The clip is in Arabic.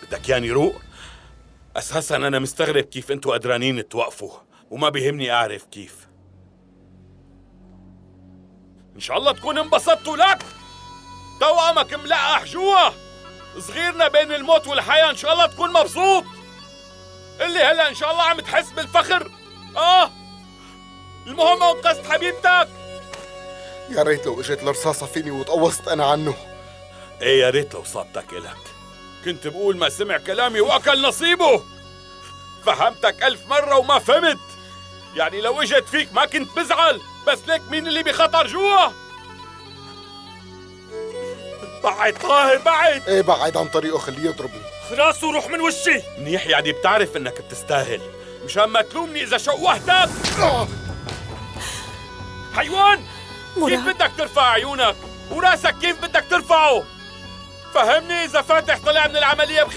بدك ياني روق؟ أساساً أنا مستغرب كيف أنتوا قدرانين توقفوا، وما بيهمني أعرف كيف. إن شاء الله تكون انبسطتوا لك. توأمك ملقح جوا، صغيرنا بين الموت والحياة، إن شاء الله تكون مبسوط. اللي هلا إن شاء الله عم تحس بالفخر. المهم أنقذت حبيبتك. يا ريت لو اجت الرصاصة فيني وتقوصت أنا عنه. إيه يا ريت لو صابتك إلك. كنت بقول ما سمع كلامي وأكل نصيبه. فهمتك 1000 مرة وما فهمت. يعني لو اجت فيك ما كنت بزعل، بس ليك مين اللي بخطر جوا؟ بعد طاهر بعد. ايه بعد عن طريقه، خليه يضربني. خلاص وروح من وشي. منيح، يعني بتعرف انك بتستاهل، مشان ما تلومني اذا شوهتك. حيوان، كيف بدك ترفع عيونك؟ وراسك كيف بدك ترفعه؟ فهمني، اذا فاتح طلع من العملية بخير